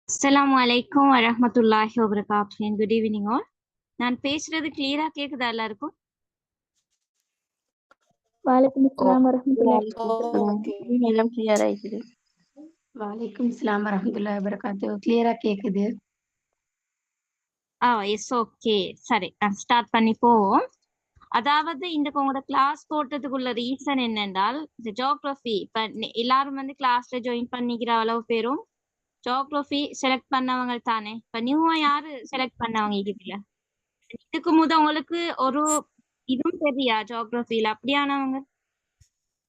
அஸ்ஸலாமு அலைக்கும் வரஹ்மத்துல்லாஹி வபரகாத்துஹு. Good evening all. நான் பேசுறது கிளியரா கேக்குதா எல்லாருக்கும்? வலைக்கும் அஸ்ஸலாம் வரஹ்மத்துல்லாஹி எல்லாம் கிளியர் ஆயிடுது. வலைக்கும் அஸ்ஸலாம் வரஹ்மத்துல்லாஹி வபரகாத்துஹு. கிளியரா கேக்குது. S okay. சரி, ஸ்டார்ட் பண்ணி போவோம். அதாவது இன்றைக்கு உங்களோட கிளாஸ் போட்டதுக்குள்ள ரீசன் என்னென்றால், இந்த ஜியோகிராஃபி இப்ப எல்லாரும் வந்து கிளாஸ்ல ஜாயின் பண்ணிக்கிற அளவு பேரும் ஜியோகிராஃபி செலக்ட் பண்ணவங்க தானே. இப்ப நியூவா யாரு செலக்ட் பண்ணவங்க இதுல? இதுக்கு உங்களுக்கு ஒரு இதுவும் தெரியா ஜியோகிராஃபில அப்படியானவங்க?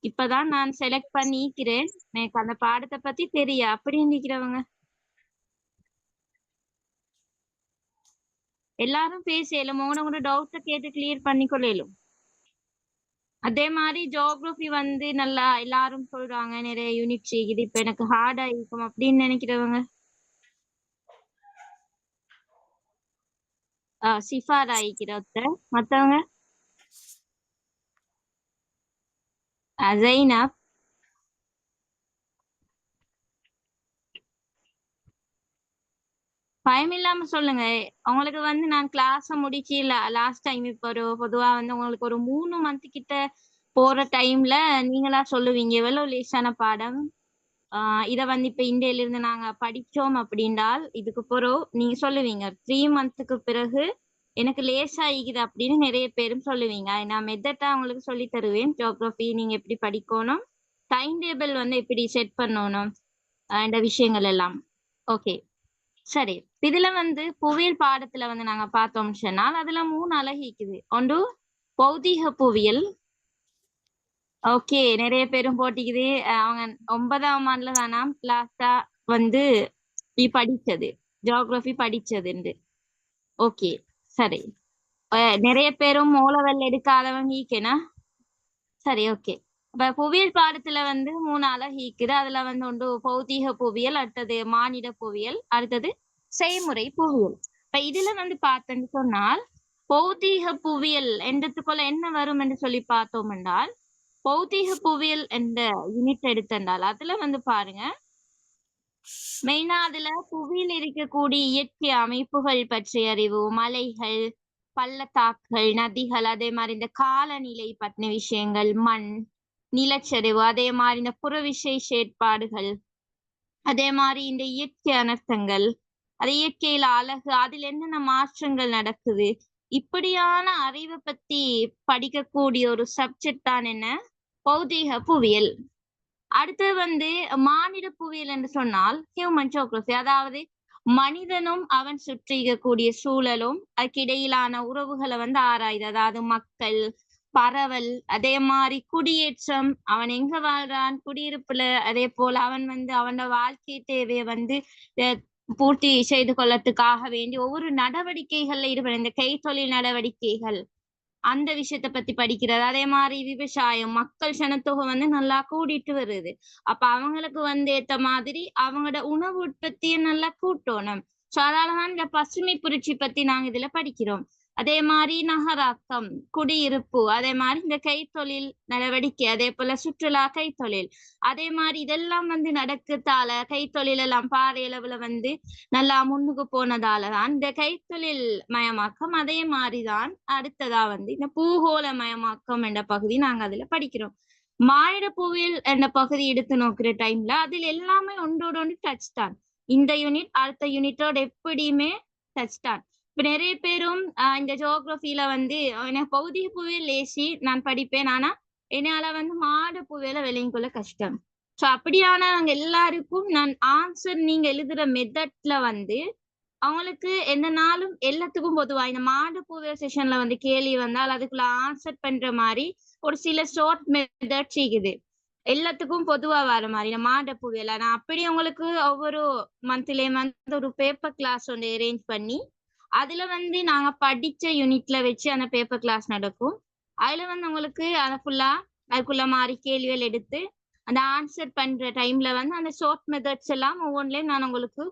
இப்பதான் நான் செலக்ட் பண்ணிக்கிறேன், எனக்கு அந்த பாடத்தை பத்தி தெரியா அப்படி நிக்கிறவங்க எல்லாரும் பேசலும் உங்களோட டவுட்டை கேட்டு கிளியர் பண்ணிக்கொள்ளும். அதே மாதிரி ஜியோகிராஃபி வந்து நல்லா எல்லாரும் சொல்றாங்க நிறைய யூனிட் செய்யுது, இப்ப எனக்கு ஹார்டா இருக்கும் அப்படின்னு நினைக்கிறவங்க சிஃபார் ஆயிக்கிறத. மத்தவங்க ஜைனப், பயம் இல்லாம சொல்லுங்க. உங்களுக்கு வந்து நான் கிளாஸ முடிச்சு லாஸ்ட் டைம் இப்ப ஒரு பொதுவா வந்து உங்களுக்கு ஒரு 3 மந்த் கிட்ட போற டைம்ல நீங்களா சொல்லுவீங்க எவ்வளவு லேசான பாடம். இத வந்து இப்ப இந்தியில இருந்து நாங்க படிச்சோம் அப்படின்றால் இதுக்கு பிறகு நீங்க சொல்லுவீங்க 3 மந்த்துக்கு பிறகு எனக்கு லேசாகிக்குது அப்படின்னு நிறைய பேரும் சொல்லுவீங்க. நான் மெத்தட்டா உங்களுக்கு சொல்லி தருவேன். ஜியோகிராஃபி நீங்க எப்படி படிக்கணும், டைம் டேபிள் வந்து எப்படி செட் பண்ணணும், இந்த விஷயங்கள் எல்லாம். ஓகே சரி, இதுல வந்து புவியியல் பாடத்துல வந்து நாங்க பார்த்தோம் சொன்னால் அதுல 3 அலகு இருக்குது. ஒன்று பௌதீக புவியியல். ஓகே, நிறைய பேரும் போட்டிக்குது. அவங்க 9ஆம் ஆண்டுல தானாம் லாஸ்டா வந்து படிச்சது ஜியோகிராஃபி படிச்சது. ஓகே சரி, நிறைய பேரும் மூலவெல் எடுக்காதவங்க ஈக்கேனா. சரி ஓகே, இப்ப புவியியல் பாடத்துல வந்து 3 அலகு இருக்குது. அதுல வந்து ஒன்று பௌதீக புவியியல், அடுத்தது மானிட புவியியல், அடுத்தது செய்முறை புவியியல். இப்ப இதுல வந்து பார்த்தேன்னு சொன்னால் பௌதீக புவியியல் என்றதுக்குள்ள என்ன வரும் என்று சொல்லி பார்த்தோம் என்றால், பௌதீக புவியியல் என்ற யூனிட் எடுத்தால் அதுல வந்து பாருங்க, மெயினா அதுல புவியில் இருக்கக்கூடிய இயற்கை அமைப்புகள் பற்றிய அறிவு, மலைகள், பள்ளத்தாக்குகள், நதிகள், அதே மாதிரி இந்த காலநிலை பற்றின விஷயங்கள், மண், நிலச்சரிவு, அதே மாதிரி இந்த புறவிசை செயற்பாடுகள், அதே மாதிரி இந்த இயற்கை அனர்த்தங்கள், அது இயற்கையில அழகு, அதுல என்னென்ன மாற்றங்கள் நடக்குது, இப்படியான அறிவை பத்தி படிக்கக்கூடிய ஒரு சப்ஜெக்ட் தான் என்ன பௌதீக புவியியல். அடுத்து வந்து மானிட புவியியல் என்று சொன்னால் ஹியூமன் ஜியோகிராஃபி, அதாவது மனிதனும் அவன் சுற்றி இருக்கக்கூடிய சூழலும் அதுக்கு இடையிலான உறவுகளை வந்து ஆராயுது. அதாவது மக்கள், பரவல், அதே மாதிரி குடியேற்றம், அவன் எங்க வாழ்றான் குடியிருப்புல, அதே போல அவன் வந்து அவனோட வாழ்க்கை தேவையை வந்து பூர்த்தி செய்து கொள்ளத்துக்காக வேண்டி ஒவ்வொரு நடவடிக்கைகள்ல ஈடுபட, இந்த கைத்தொழில் நடவடிக்கைகள் அந்த விஷயத்த பத்தி படிக்கிறது. அதே மாதிரி விவசாயம், மக்கள் சனத்தொகை வந்து நல்லா கூடிட்டு வருது. அப்ப அவங்களுக்கு வந்து ஏத்த மாதிரி அவங்களோட உணவு உற்பத்தியை நல்லா கூட்டணும். சோ அதனாலதான் இந்த பசுமை புரட்சி பத்தி நாங்க இதுல படிக்கிறோம். அதே மாதிரி நகராக்கம், குடியிருப்பு, அதே மாதிரி இந்த கைத்தொழில் நடவடிக்கை, அதே போல சுற்றுலா, கைத்தொழில், அதே மாதிரி இதெல்லாம் வந்து நடக்குதால கைத்தொழில் எல்லாம் பாறையளவுல வந்து நல்லா முன்னுக்கு போனதாலதான் இந்த கைத்தொழில் மயமாக்கம். அதே மாதிரிதான் அடுத்ததா வந்து இந்த பூகோள மயமாக்கம் என்ற பகுதி நாங்க அதுல படிக்கிறோம். மானிட புவியியல் என்ற பகுதி எடுத்து நோக்குற டைம்ல அதுல எல்லாமே ஒன்றோட ஒன்று டச் தான். இந்த யூனிட் அடுத்த யூனிட்டோட எப்படியுமே டச் தான். இப்ப நிறைய பேரும் இந்த ஜியோகிராஃபில வந்து எனக்கு பௌதிக புவியியல் லேசி நான் படிப்பேன், ஆனா என்னால வந்து மானிட புவியியல விளங்கிக்கொள்ள கஷ்டம். சோ அப்படியான நாங்க எல்லாருக்கும் நான் ஆன்சர் நீங்க எழுதுற மெத்தட்ல வந்து அவங்களுக்கு எந்த நாளும் எல்லாத்துக்கும் பொதுவா இந்த மானிட புவியியல் செஷன்ல வந்து கேள்வி வந்தால் அதுக்குள்ள ஆன்சர் பண்ற மாதிரி ஒரு சில ஷார்ட் மெத்தட் செய்யுது, எல்லாத்துக்கும் பொதுவா வர மாதிரி இந்த மானிட புவியியல். நான் அப்படி உங்களுக்கு ஒவ்வொரு மந்த்லயும் வந்து ஒரு பேப்பர் கிளாஸ் ஒன்று அரேஞ்ச் பண்ணி அதுல வந்து நாங்க படிச்ச யூனிட்ல வச்சு அந்த பேப்பர் கிளாஸ் நடக்கும். அதுல வந்து உங்களுக்கு அதை ஃபுல்லா அதுக்குள்ள மாதிரி கேள்விகள் எடுத்து அந்த ஆன்சர் பண்ற டைம்ல வந்து அந்த ஷார்ட் மெத்தட்ஸ் எல்லாம் ஒவ்வொன்றிலையும் நான் உங்களுக்கு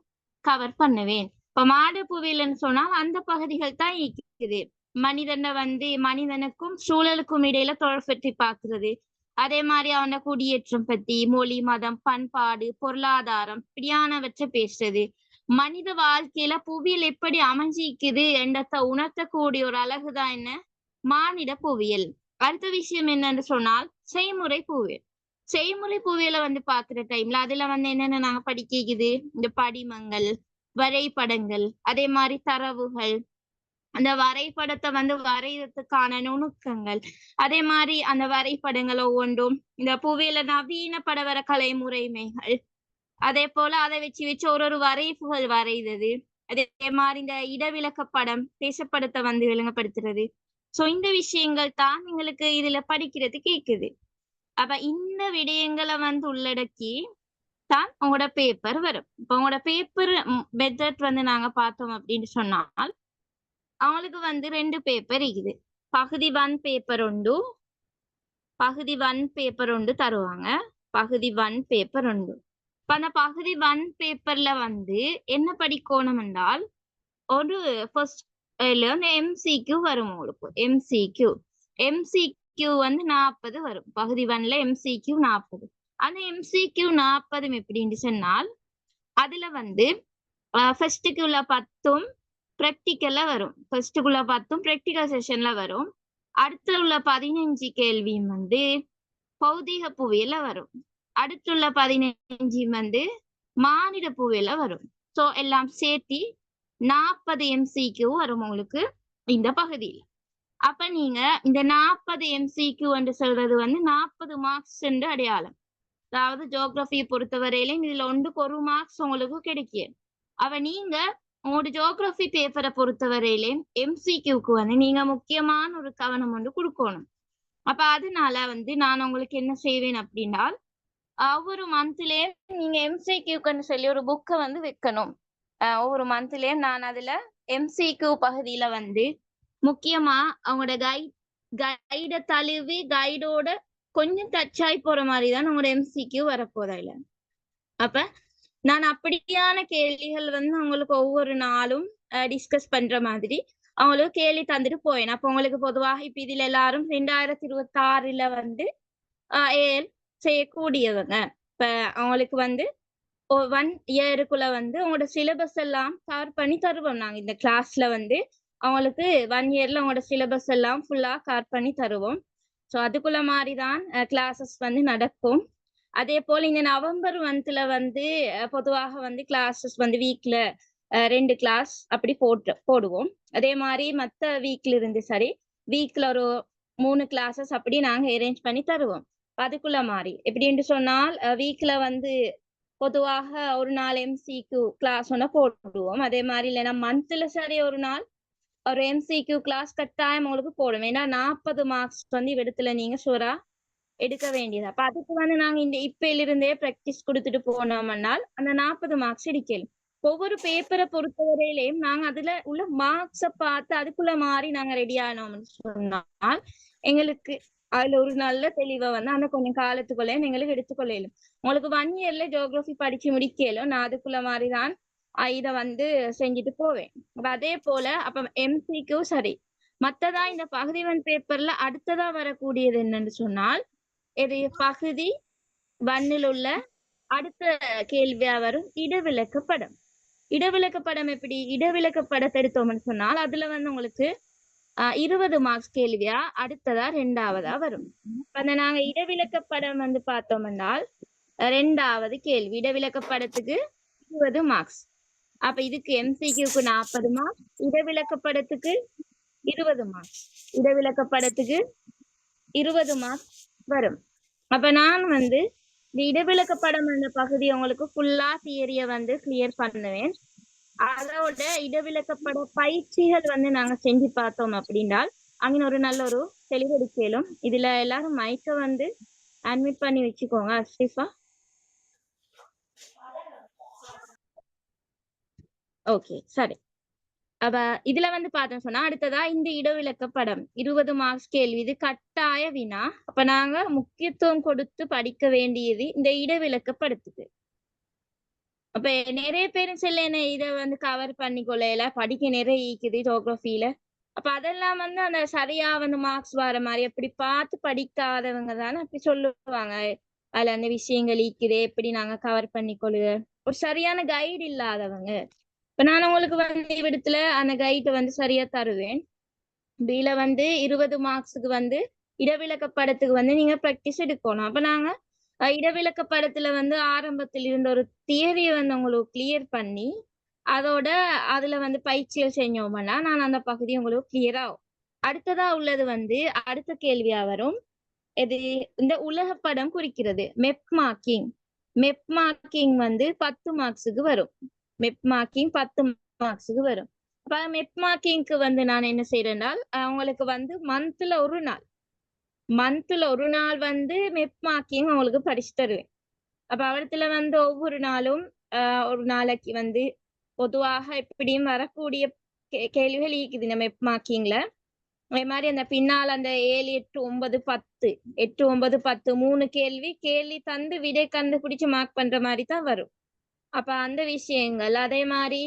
கவர் பண்ணுவேன். இப்ப மானிட புவியியல்னு சொன்னா அந்த பகுதிகள் தான் இருக்குது. மனிதனை வந்து மனிதனுக்கும் சூழலுக்கும் இடையில தொடர்பு பற்றி பார்க்கிறது, அதே மாதிரி அவன குடியேற்றம் பத்தி, மொழி, மதம், பண்பாடு, பொருளாதாரம் இப்படியானவற்றை பேசுறது, மனித வாழ்க்கையில புவியியல் எப்படி அமைஞ்சிக்குது என்றத உணர்த்தக்கூடிய ஒரு அழகுதான் என்ன, மானிட புவியியல். அடுத்த விஷயம் என்னன்னு சொன்னால் செய்முறை புவியியல். செய்முறை புவியியலை வந்து பாக்குற டைம்ல அதுல வந்து என்னென்ன நாங்க படிக்குது, இந்த படிமங்கள், வரைபடங்கள், அதே மாதிரி தரவுகள், அந்த வரைபடத்தை வந்து வரையறதுக்கான நுணுக்கங்கள், அதே மாதிரி அந்த வரைபடங்கள் ஒவ்வொன்றும் இந்த புவியியல நவீன படவர கலை முறைமைகள், அதே போல அதை வச்சு ஒரு வரைவுகள் வரைகிறது. அதே மாதிரி இந்த இடவிலக்க படம் தேசப்படத்தை வந்து விளங்கப்படுத்துறது. சோ இந்த விஷயங்கள் தான் எங்களுக்கு இதுல படிக்கிறது கேக்குது. அப்ப இந்த விடயங்களை வந்து உள்ளடக்கி தான் உங்களோட பேப்பர் வரும். இப்ப உங்களோட பேப்பர் மெத்தட் வந்து நாங்க பார்த்தோம் அப்படின்னு சொன்னால் அவங்களுக்கு வந்து 2 பேப்பர் இருக்குது. பகுதி 1 பேப்பர் உண்டு, பகுதி 1 பேப்பர் உண்டு தருவாங்க. பகுதி 1 பேப்பர் உண்டு. இப்ப அந்த பகுதி 1 பேப்பர்ல வந்து என்ன படிக்கணும் என்றால் ஒரு ஃபர்ஸ்ட் MCQ வரும் உங்களுக்கு. MCQ வந்து 40 வரும். பகுதி 1ல MCQ 40. அந்த MCQ 40 எப்படின்னு சொன்னால் அதுல வந்து ஃபர்ஸ்டுக்குள்ள 10 பிராக்டிக்கல்ல வரும். ஃபர்ஸ்டுக்குள்ள 10 பிராக்டிக்கல் செஷன்ல வரும். அடுத்து உள்ள 15 கேள்வியும் வந்து பௌதிக புவியியல்ல வரும். அடுத்துள்ள 15 வந்து மானிட புவியியல்ல வரும். சோ எல்லாம் சேர்த்தி 40 MCQ வரும் உங்களுக்கு இந்த பகுதியில். அப்ப நீங்க இந்த 40 MCQ என்று சொல்றது வந்து 40 மார்க்ஸ் என்று அடையாளம். அதாவது ஜியோகிராஃபியை பொறுத்தவரையிலும் இதுல ஒன்றுக்கு 1 மார்க்ஸ் உங்களுக்கு கிடைக்கும். அவ நீங்க உங்களோட ஜியோகிராஃபி பேப்பரை பொறுத்தவரையிலே MCQக்கு வந்து நீங்க முக்கியமான ஒரு கவனம் வந்து கொடுக்கணும். அப்ப அதனால வந்து நான் உங்களுக்கு என்ன செய்வேன் அப்படின்னா ஒவ்வொரு மந்த்லயும் நீங்க MCQக்குன்னு சொல்லி ஒரு புக்கை வந்து வைக்கணும். ஒவ்வொரு மந்த்லயும் நான் அதுல MCQ பகுதியில வந்து முக்கியமா அவங்களோட கைட தழுவி கைடோட கொஞ்சம் டச் ஆகி போற மாதிரிதான் உங்களோட MCQ வரப்போதில்ல. அப்ப நான் அப்படியான கேள்விகள் வந்து அவங்களுக்கு ஒவ்வொரு நாளும் டிஸ்கஸ் பண்ற மாதிரி அவங்களுக்கு கேள்வி தந்துட்டு போயேன். அப்ப உங்களுக்கு பொதுவாக இப்ப இதுல எல்லாரும் 2026 வந்து AL செய்யக்கூடியவங்க. இப்ப அவங்களுக்கு வந்து 1 இயருக்குள்ள வந்து அவங்களோட சிலபஸ் எல்லாம் கவர் பண்ணி தருவோம். நாங்க இந்த கிளாஸ்ல வந்து அவங்களுக்கு 1 இயர்ல அவங்களோட சிலபஸ் எல்லாம் ஃபுல்லா கவர் பண்ணி தருவோம். ஸோ அதுக்குள்ள மாதிரிதான் கிளாஸஸ் வந்து நடக்கும். அதே போல இந்த நவம்பர் மந்த்ல வந்து பொதுவாக வந்து கிளாஸஸ் வந்து வீக்ல 2 கிளாஸ் அப்படி போடுவோம். அதே மாதிரி மற்ற வீக்ல இருந்து சரி வீக்ல ஒரு 3 கிளாஸஸ் அப்படி நாங்க அரேஞ்ச் பண்ணி தருவோம். அதுக்குள்ள மாதிரி எப்படின்னு சொன்னால் வீக்ல வந்து பொதுவாக ஒரு நாள் MCQ கிளாஸ் ஒன்று போடுவோம். அதே மாதிரி இல்லைன்னா மந்த்ல சரி ஒரு நாள் ஒரு MCQ கிளாஸ் கட்டாயம் உங்களுக்கு போடுவோம். ஏன்னா 40 மார்க்ஸ் வந்து இடத்துல நீங்க ஷூரா எடுக்க வேண்டியது. அப்ப அதுக்கு வந்து நாங்க இந்த இப்பையிலிருந்தே பிராக்டிஸ் கொடுத்துட்டு போனோம்னால் அந்த 40 மார்க்ஸ் எடுக்கலும். ஒவ்வொரு பேப்பரை பொறுத்தவரையிலையும் நாங்க அதுல உள்ள மார்க்ஸை பார்த்து அதுக்குள்ள மாறி நாங்க ரெடி ஆனோம்னு சொன்னால் எங்களுக்கு அதுல ஒரு நல்ல தெளிவை வந்து அந்த கொஞ்சம் காலத்துக்குள்ளே எங்களுக்கு எடுத்துக்கொள்ளும். உங்களுக்கு 1 இயர்ல ஜியோகிராஃபி படிச்சு முடிக்கலும் நான் அதுக்குள்ள மாதிரிதான் இதை வந்து செஞ்சுட்டு போவேன். அப்ப அதே போல அப்ப MCQ சரி மத்ததா இந்த பகுதி 1 பேப்பர்ல அடுத்ததா வரக்கூடியது என்னன்னு சொன்னால் இது பகுதி 1ல் உள்ள அடுத்த கேள்வியா வரும் இடவிலக்க படம். இடவிலக்க படம் எப்படி இடவிலக்க படத்தை எடுத்தோம்னு சொன்னால் அதுல வந்து உங்களுக்கு 20 மார்க்ஸ் கேள்வியா அடுத்ததா 2வதா வரும். அந்த நாங்க இடவிலக்க படம் வந்து பார்த்தோம் என்றால் 2வது கேள்வி இடவிலக்க படத்துக்கு 20 மார்க்ஸ். அப்ப இதுக்கு MCQக்கு 40 மார்க்ஸ், இடவிலக்க படத்துக்கு 20 மார்க்ஸ், இடவிலக்க படத்துக்கு 20 மார்க்ஸ் வரும். அப்ப நான் வந்து இந்த இடவிலக்க படம் என்ற பகுதி உங்களுக்கு ஃபுல்லா தியரிய வந்து கிளியர் பண்ணுவேன். அதோட இடவிலக்கப்பட பயிற்சிகள் வந்து நாங்க செஞ்சு பார்த்தோம் அப்படின்னால் அங்க ஒரு நல்ல ஒரு தெளிவெடுக்கலும். இதுல எல்லாரும் மைக்க வந்து அட்மிட் பண்ணி வச்சுக்கோங்க. அஸ்ரிஃபா ஓகே சரி. அப்ப இதுல வந்து பார்த்தோம் சொன்னா அடுத்ததா இந்த இடவிலக்க படம் 20 மார்க்ஸ் கேள்வி இது கட்டாய வினா. அப்ப நாங்க முக்கியத்துவம் கொடுத்து படிக்க வேண்டியது இந்த இடவிலக்க படத்துக்கு. அப்ப நிறைய பேரும் சொல்ல இதை வந்து கவர் பண்ணிக்கொள்ளையில படிக்க நிறைய ஈக்குது ஜியோகிராஃபியில. அப்ப அதெல்லாம் வந்து அந்த சரியா வந்து மார்க்ஸ் வர மாதிரி அப்படி பார்த்து படிக்காதவங்க தானே அப்படி சொல்லுவாங்க. அதுல அந்த விஷயங்கள் ஈக்குது எப்படி நாங்க கவர் பண்ணிக்கொள்ளுக ஒரு சரியான கைடு இல்லாதவங்க. இப்ப நான் உங்களுக்கு வந்து இவ்விடத்துல அந்த கைடு வந்து சரியா தருவேன். பில வந்து 20 மார்க்ஸுக்கு வந்து இடவிலக்க படத்துக்கு வந்து நீங்க ப்ராக்டிஸ் எடுக்கணும். அப்ப நாங்க இடவிலக்க படத்துல வந்து ஆரம்பத்தில் இருந்த ஒரு தியரியை வந்து உங்களுக்கு கிளியர் பண்ணி அதோட அதுல வந்து பயிற்சிகள் செஞ்சோம்னா நான் அந்த பகுதி உங்களுக்கு கிளியர் ஆகும். அடுத்ததா உள்ளது வந்து அடுத்த கேள்வியா வரும். இது இந்த உலக படம் குறிக்கிறது மெப் மார்க்கிங். மெப் மார்க்கிங் வந்து 10 மார்க்ஸுக்கு வரும். மெப் மார்க்கிங் 10 மார்க்ஸுக்கு வரும். அப்ப மெப் மார்க்கிங்க்கு வந்து நான் என்ன செய்யறேன்னால் அவங்களுக்கு வந்து மந்த்ல ஒரு நாள் வந்து மெப் மார்க்கிங் உங்களுக்கு படிச்சு தருவேன். அப்ப அவரத்துல வந்து ஒவ்வொரு நாளும் ஒரு நாளைக்கு வந்து பொதுவாக எப்படியும் வரக்கூடிய கேள்விகள் இருக்குது இந்த மெப் மார்க்கிங்ல. அதே மாதிரி அந்த பின்னால் அந்த 7, 8, 9, 10 8, 9, 10 3 கேள்வி தந்து விடை கண்டுபிடிச்சு மார்க் பண்ற மாதிரி தான் வரும். அப்ப அந்த விஷயங்கள் அதே மாதிரி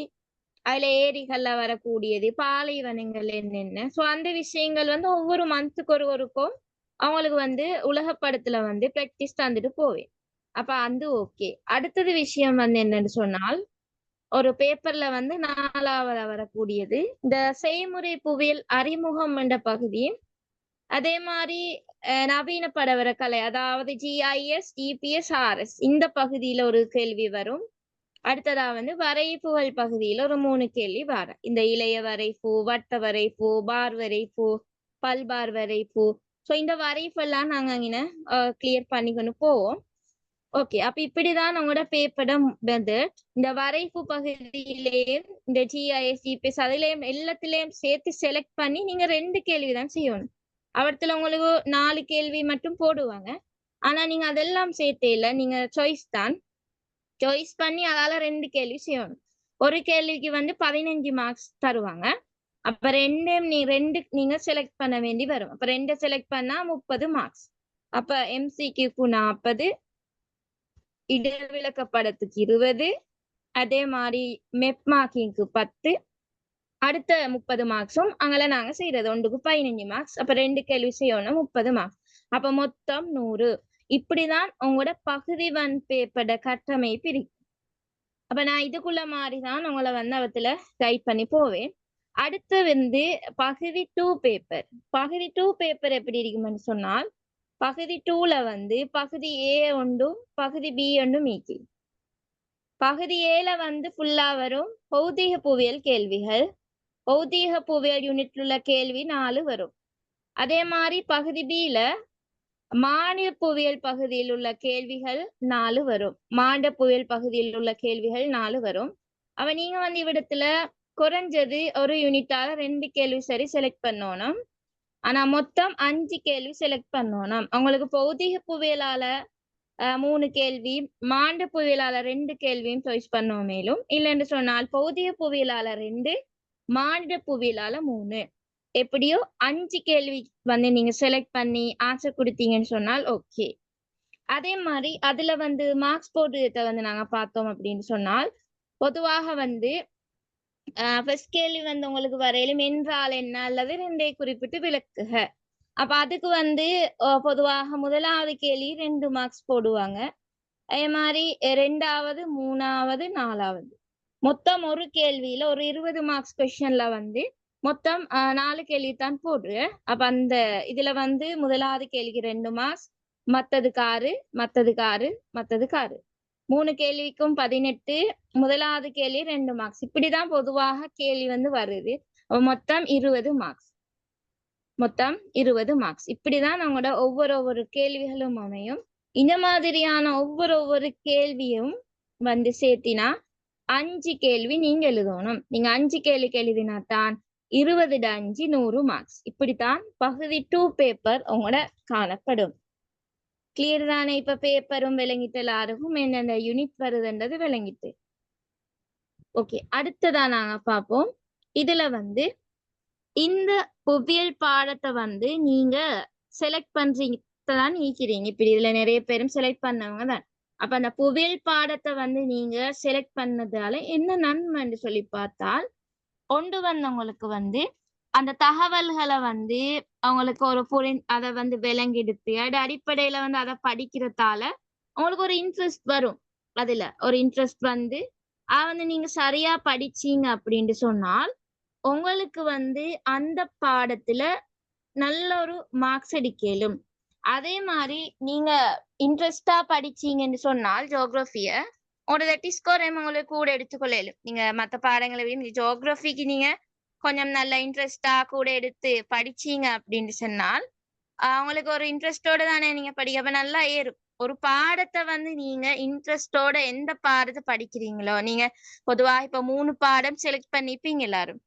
அதுல ஏரிகள்ல வரக்கூடியது பாலைவனங்கள் என்னென்ன சோ அந்த விஷயங்கள் வந்து ஒவ்வொரு மந்த்துக்கு ஒருவருக்கும் அவங்களுக்கு வந்து உலகப்படத்துல வந்து பிராக்டிஸ் தந்துட்டு போவேன். அப்ப அந்த ஓகே. அடுத்தது விஷயம் வந்து என்னன்னு சொன்னால் ஒரு பேப்பர்ல வந்து 4வது வரக்கூடியது இந்த செய்முறை புவியியல் அறிமுகம் என்ற பகுதி. அதே மாதிரி நவீன படவர கலை அதாவது GIS, GPS, RS இந்த பகுதியில ஒரு கேள்வி வரும். அடுத்ததா வந்து வரைப்புகள் பகுதியில ஒரு 3 கேள்வி வரும். இந்த இளைய வரைப்பு, வட்ட வரைப்பு, பார் வரைப்பு, பல்பார் வரைப்பு. சோ இந்த வரைப்பெல்லாம் நாங்க இங்க கிளியர் பண்ணிக்கொண்டு போவோம். ஓகே, அப்ப இப்படிதான் உங்களோட பேப்பரோட மெத்தட். இந்த வரைப்பு பகுதியிலேயும் இந்த GIS, GPS அதுலயும் எல்லாத்திலையும் சேர்த்து செலக்ட் பண்ணி நீங்க 2 கேள்வி தான் செய்யணும். அவத்துல உங்களுக்கு 4 கேள்வி மட்டும் போடுவாங்க. ஆனா நீங்க அதெல்லாம் சேர்த்தே இல்ல, நீங்க சாய்ஸ் பண்ணி அதால 2 கேள்வி செய்யணும். ஒரு கேள்விக்கு வந்து 15 மார்க்ஸ் தருவாங்க. அப்ப 2 நீங்க செலக்ட் பண்ண வேண்டி வரும். அப்ப 2 செலக்ட் பண்ணா 30 மார்க்ஸ். அப்ப MCQக்கு 40, இடவிலக்க படத்துக்கு 20, அதே மாதிரி மெப் மார்க்கிங்க்கு 10, அடுத்த 30 மார்க்ஸும் அங்கல நாங்க செய்யறது ஒன்றுக்கு 15 மார்க்ஸ். அப்ப 2 கேள்வி செய்யணும் 30 மார்க்ஸ். அப்ப மொத்தம் 100. இப்படிதான் உங்களோட பகுதி 1 பேப்பரோட கட்டமைப்பு இருக்கு. அப்ப நான் இதுக்குள்ள மாதிரிதான் உங்களை வந்து அவத்துல கைட் பண்ணி போவேன். அடுத்து வந்து பகுதி 2 பேப்பர். பகுதி 2 பேப்பர் எப்படி இருக்கும்னு சொன்னால் பகுதி 2ல வந்து பகுதி A ஒன்றும் பகுதி B ஒன்றும் மீக்கி. பகுதி Aல வந்து ஃபுல்லா வரும் பௌதீக புவியியல் கேள்விகள். பௌதீக புவியியல் யூனிட்ல உள்ள கேள்வி 4 வரும். அதே மாதிரி பகுதி Bல மாநில புவியியல் பகுதியில் உள்ள கேள்விகள் 4 வரும். மாநில புவியியல் பகுதியில் உள்ள கேள்விகள் 4 வரும். அவ நீங்க வந்து இவ்விடத்துல குறைஞ்சது ஒரு யூனிட்டால 2 கேள்வி சரி செலக்ட் பண்ணணும். ஆனா மொத்தம் 5 கேள்வி செலக்ட் பண்ணணும். அவங்களுக்கு பௌதீக புவியியலால 3 கேள்வி, மாண்ட புவியியலால 2 கேள்வியும் சாய்ஸ் பண்ணோம். மேலும் இல்லைன்னு சொன்னால் பௌதீக புவியியலால 2, மாநில புவியியலால 3, எப்படியோ 5 கேள்வி வந்து நீங்க செலக்ட் பண்ணி ஆன்சர் கொடுத்தீங்கன்னு சொன்னால் ஓகே. அதே மாதிரி அதுல வந்து மார்க்ஸ் போடுறத வந்து நாங்க பார்த்தோம் அப்படின்னு சொன்னால் பொதுவாக வந்து ஃபர்ஸ்ட் கேள்வி வந்து உங்களுக்கு வரையிலும் என்றால் என்ன அல்லது 2 குறிப்பிட்டு விளக்குக. அப்ப அதுக்கு வந்து பொதுவாக முதலாவது கேள்வி 2 மார்க்ஸ் போடுவாங்க. அதே மாதிரி 2வது, 3வது, 4வது மொத்தம் ஒரு கேள்வியில ஒரு 20 மார்க்ஸ் கொஸ்டின்ல வந்து மொத்தம் 4 கேள்வி தான் போடுற. அப்ப அந்த இதுல வந்து முதலாவது கேள்விக்கு 2 மார்க்ஸ், மத்ததுக்கு 6, மத்ததுக்கு 6, மத்ததுக்கு 6, 3 கேள்விக்கும் 18, முதலாவது கேள்வி 2 மார்க்ஸ். இப்படிதான் பொதுவாக கேள்வி வந்து வருது. மொத்தம் 20 மார்க்ஸ். மொத்தம் 20 மார்க்ஸ். இப்படிதான் நம்மளோட ஒவ்வொரு கேள்விகளும் அமையும். இந்த மாதிரியான ஒவ்வொரு கேள்வியும் வந்து சேர்த்தினா 5 கேள்வி நீங்க எழுதணும். நீங்க 5 கேள்வி எழுதினா தான் 20 5 100 மார்க்ஸ். இப்படித்தான் பகுதி 2 பேப்பர் உங்களோட காணப்படும். கிளியர் தானே? இப்ப பேப்பரும் விளங்கிட்டு எல்லாருக்கும் என்னென்ன யூனிட் வருதுன்றது விளங்கிட்டு. ஓகே, அடுத்ததா நாங்க பார்ப்போம். இதுல வந்து இந்த புவியியல் பாடத்தை வந்து நீங்க செலக்ட் பண்றீங்கதான் நீக்கிறீங்க. இப்படி இதுல நிறைய பேரும் செலக்ட் பண்ணவங்க தான். அப்ப அந்த புவியியல் பாடத்தை வந்து நீங்க செலக்ட் பண்ணதால என்ன நன்மைன்னு சொல்லி பார்த்தால் கொண்டு வந்தவங்களுக்கு வந்து அந்த தகவல்களை வந்து அவங்களுக்கு ஒரு அதை வந்து விளங்கெடுத்து அடிப்படையில வந்து அதை படிக்கிறதால உங்களுக்கு ஒரு இன்ட்ரெஸ்ட் வரும். அதுல ஒரு இன்ட்ரெஸ்ட் வந்து வந்து நீங்க சரியா படிச்சீங்க அப்படின்னு சொன்னால் உங்களுக்கு வந்து அந்த பாடத்துல நல்ல ஒரு மார்க்ஸ் எடுக்கலும். அதே மாதிரி நீங்க இன்ட்ரெஸ்டா படிச்சீங்கன்னு சொன்னால் ஜியோகிராஃபிய ஒரு தட்டி ஸ்கோர் உங்களுக்கு கூட எடுத்துக்கொள்ளலும். நீங்க மற்ற பாடங்களை விட ஜியோகிராஃபிக்கு நீங்க கொஞ்சம் நல்ல இன்ட்ரெஸ்டா கூட எடுத்து படிச்சீங்க அப்படின்னு சொன்னால் அவங்களுக்கு ஒரு இன்ட்ரெஸ்டோட தானே நீங்க படிக்க, அப்ப நல்லா ஏறும். ஒரு பாடத்தை வந்து நீங்க இன்ட்ரெஸ்டோட எந்த பாடத்தை படிக்கிறீங்களோ, நீங்க பொதுவா இப்ப 3 பாடம் செலக்ட் பண்ணிப்பீங்க எல்லாரும்.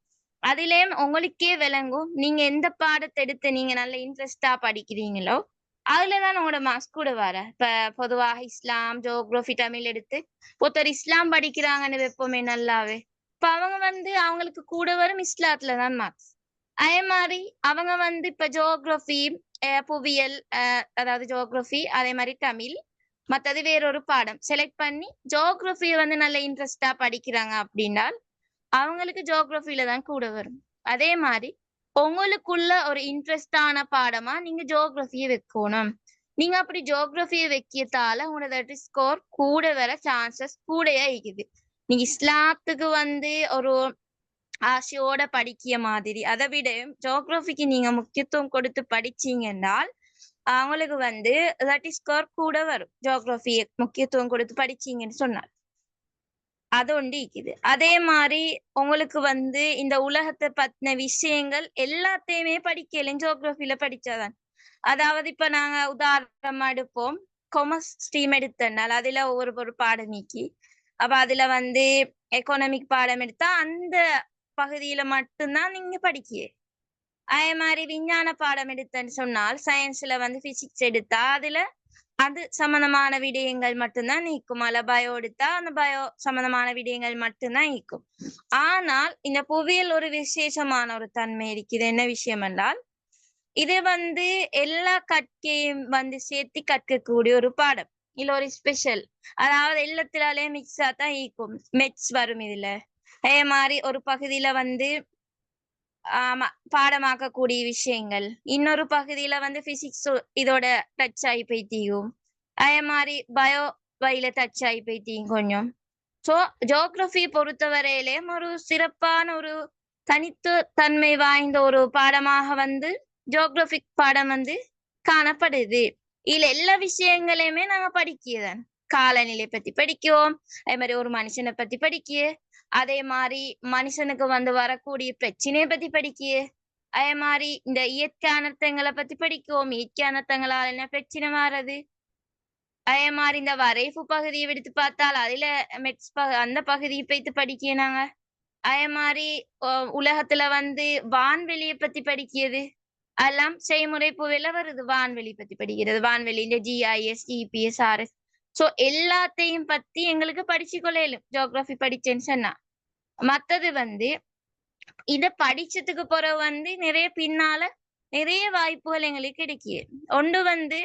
அதுலயும் உங்களுக்கே விளங்கும் நீங்க எந்த பாடத்தை எடுத்து நீங்க நல்ல இன்ட்ரெஸ்டா படிக்கிறீங்களோ அதுலதான் உங்களோட மார்க்ஸ் கூட வர. இப்ப பொதுவாக இஸ்லாம், ஜியோகிராஃபி, தமிழ் எடுத்து ஒருத்தர் இஸ்லாம் படிக்கிறாங்கன்னு வைப்போமே நல்லாவே, இப்ப அவங்க வந்து அவங்களுக்கு கூட வரும் இஸ்லாத்துலதான் மார்க்ஸ். அதே மாதிரி அவங்க வந்து இப்ப ஜியோகிராஃபி, புவியியல், அதாவது ஜியோகிராஃபி, அதே மாதிரி தமிழ், மற்றது வேறொரு பாடம் செலக்ட் பண்ணி ஜியோகிராஃபியை வந்து நல்ல இன்ட்ரெஸ்டா படிக்கிறாங்க அப்படின்னா அவங்களுக்கு ஜியோகிராஃபில தான் கூட வரும். அதே மாதிரி உங்களுக்குள்ள ஒரு இன்ட்ரெஸ்டான பாடமா நீங்க ஜியோகிராஃபியை வைக்கணும். நீங்க அப்படி ஜியோகிராஃபியை வைக்கிறதால உங்களோட ஸ்கோர் கூட வர சான்சஸ் கூடயா இருக்குது. நீங்க இஸ்லாத்துக்கு வந்து ஒரு ஆசையோட படிக்கிற மாதிரி, அதை விட ஜியோகிராஃபிக்கு நீங்க முக்கியத்துவம் கொடுத்து படிச்சீங்கன்னால் அவங்களுக்கு வந்து ஸ்கோர் கூட வரும். ஜியோகிராஃபியை முக்கியத்துவம் கொடுத்து படிச்சீங்கன்னு சொன்னால் அது ஒண்டி இருக்குது. அதே மாதிரி உங்களுக்கு வந்து இந்த உலகத்தை பத்தின விஷயங்கள் எல்லாத்தையுமே படிக்கல ஜியோகிராஃபில படிச்சாதான். அதாவது இப்ப நாங்க உதாரணமா எடுப்போம், கொமர்ஸ் ஸ்ட்ரீம் எடுத்தனால அதுல ஒரு பாடம் நீக்கி, அப்ப அதுல வந்து எக்கனாமிக் பாடம் எடுத்தா அந்த பகுதியில மட்டும்தான் நீங்க படிக்கியே. அதே மாதிரி விஞ்ஞான பாடம் எடுத்தேன்னு சொன்னால் சயின்ஸ்ல வந்து பிசிக்ஸ் எடுத்தா அதுல அது சம்பந்தமான விடயங்கள் மட்டும்தான் நீக்கும். அல்ல பயோ எடுத்தா அந்த பயோ சம்பந்தமான விடயங்கள் மட்டும்தான் நீக்கும். ஆனால் இந்த புவியியல் ஒரு விசேஷமான ஒரு தன்மை இருக்குது. என்ன விஷயம் என்றால் இது வந்து எல்லா கற்கையும் வந்து சேர்த்து கற்கக்கூடிய ஒரு பாடம். இல்ல ஒரு ஸ்பெஷல், அதாவது எல்லாத்திலாலே மிக்ஸா தான் ஈக்கும். மெட்ஸ் வரும் இதுல. அதே மாதிரி ஒரு பகுதியில வந்து பாடமாக்கக்கூடிய விஷயங்கள், இன்னொரு பகுதியில வந்து பிசிக்ஸ் இதோட டச் ஆகி போய்த்தியும், அதே மாதிரி பயோ வயல டச் ஆகி போய்த்தியும் கொஞ்சம். ஸோ ஜியோகிராஃபி பொறுத்தவரையிலே ஒரு சிறப்பான ஒரு தனித்து தன்மை வாய்ந்த ஒரு பாடமாக வந்து ஜியோகிராபிக் பாடம் வந்து காணப்படுது. இதுல எல்லா விஷயங்களையுமே நாங்க படிக்கிறோம். காலநிலை பத்தி படிக்குவோம், அதே மாதிரி ஒரு மனுஷனை பத்தி படிக்க, அதே மாதிரி மனுஷனுக்கு வந்து வரக்கூடிய பிரச்சனையை பத்தி படிக்க, அதே மாதிரி இந்த இயற்கை அனர்த்தங்களை பத்தி படிக்குவோம். இயற்கை அனர்த்தங்களால் என்ன பிரச்சனை வர்றது, அதே மாதிரி இந்த வரைவு பகுதியை எடுத்து பார்த்தால் அதுல மெட்ஸ் அந்த பகுதியை போய்த்து படிக்க நாங்க. அதே மாதிரி உலகத்துல வந்து வான்வெளியை பத்தி படிக்கிறது எல்லாம் செய்முறை புவியில வருது. வான்வெளி பத்தி படிக்கிறது, வான்வெளி இந்த GIS, GPS, RS, சோ எல்லாத்தையும் பத்தி எங்களுக்கு படிச்சு கொள்ளையிலும் ஜியோகிராஃபி படிச்சேன்னு சொன்னா. மத்தது வந்து இத படிச்சதுக்கு பிறகு வந்து நிறைய பின்னால நிறைய வாய்ப்புகள் எங்களுக்கு கிடைக்குது. ஒன்று வந்து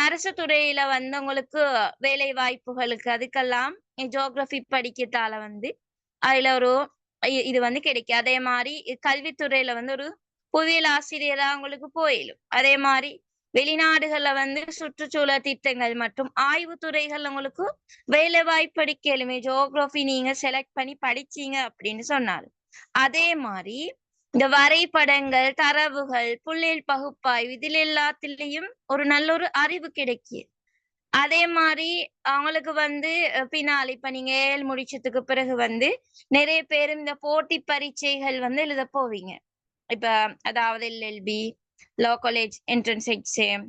அரசு துறையில வந்து உங்களுக்கு வேலை வாய்ப்புகளுக்கு அதுக்கெல்லாம் ஜியோகிராஃபி படிக்கிறதால வந்து அதுல ஒரு இது வந்து கிடைக்கும். அதே மாதிரி கல்வித்துறையில வந்து ஒரு புவியியல் ஆசிரியரா உங்களுக்கு போயிடும். அதே மாதிரி வெளிநாடுகள்ல வந்து சுற்றுச்சூழல் திட்டங்கள் மற்றும் ஆய்வு துறைகள் உங்களுக்கு வேலை வாய்ப்பு படிக்கலுமே ஜியோகிராஃபி நீங்க செலக்ட் பண்ணி படிச்சீங்க அப்படின்னு சொன்னாலும். அதே மாதிரி இந்த வரைபடங்கள், தரவுகள், புள்ளியல் பகுப்பாய்வு இதில் எல்லாத்திலையும் ஒரு நல்ல ஒரு அறிவு கிடைக்கு. அதே மாதிரி அவங்களுக்கு வந்து பின்னால் இப்ப நீங்க ஏழு முடிச்சதுக்கு பிறகு வந்து நிறைய பேர் இந்த போட்டி பரீட்சைகள் வந்து எழுத போவீங்க. இப்ப அதாவது LLB, லா college entrance exam,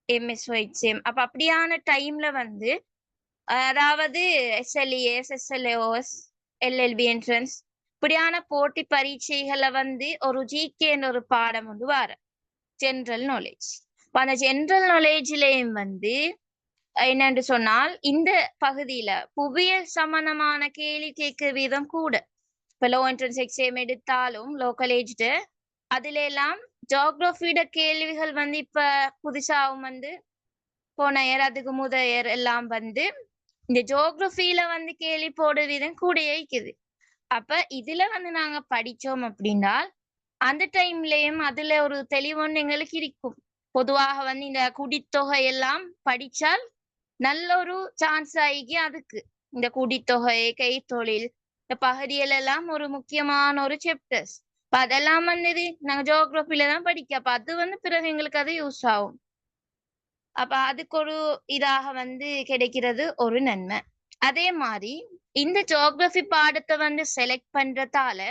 MSO exam. அப்ப அப்படியான டைம்ல வந்து அதாவது SLES, SLOS, LLB என்ட்ரன்ஸ் இப்படியான போட்டி பரீட்சைகளை வந்து ஒரு GK ஒரு பாடம் வந்து வர ஜெனரல் நாலேஜ். அந்த ஜெனரல் நாலேஜ்லயும் வந்து என்னன்னு சொன்னால் இந்த பகுதியில புவியியல் சம்பந்தமான கேள்வி கேட்க வீதம் கூட. இப்ப லோ என்ட்ரன்ஸ் எக்ஸாம் எடுத்தாலும் லோ காலேஜ்ல அதுல எல்லாம் ஜியோகிராஃபியோட கேள்விகள் வந்து இப்ப புதுசாவும் வந்து போன இயர் அதுக்கு முதல் எல்லாம் வந்து இந்த ஜியோகிராஃபில வந்து கேள்வி போட வீதம் கூட இருக்குது. அப்ப இதுல வந்து நாங்க படிச்சோம் அப்படின்னா அந்த டைம்லயும் அதுல ஒரு தெளிவொன்று எங்களுக்கு இருக்கும். பொதுவாக வந்து இந்த குடித்தொகை எல்லாம் படிச்சால் நல்ல ஒரு சான்ஸ் ஆகி அதுக்கு இந்த கூடித்தொகை கைத்தொழில் இந்த பகுதிகள் எல்லாம் ஒரு முக்கியமான ஒரு சாப்டர்ஸ். இப்ப அதெல்லாம் வந்து நாங்க ஜியோகிராபில தான் படிக்க, அப்ப அது வந்து பிறகு எங்களுக்கு அது யூஸ் ஆகும். அப்ப அதுக்கு ஒரு இதாக வந்து கிடைக்கிறது ஒரு நன்மை. அதே மாதிரி இந்த ஜியோகிராபி பாடத்தை வந்து செலக்ட் பண்றதால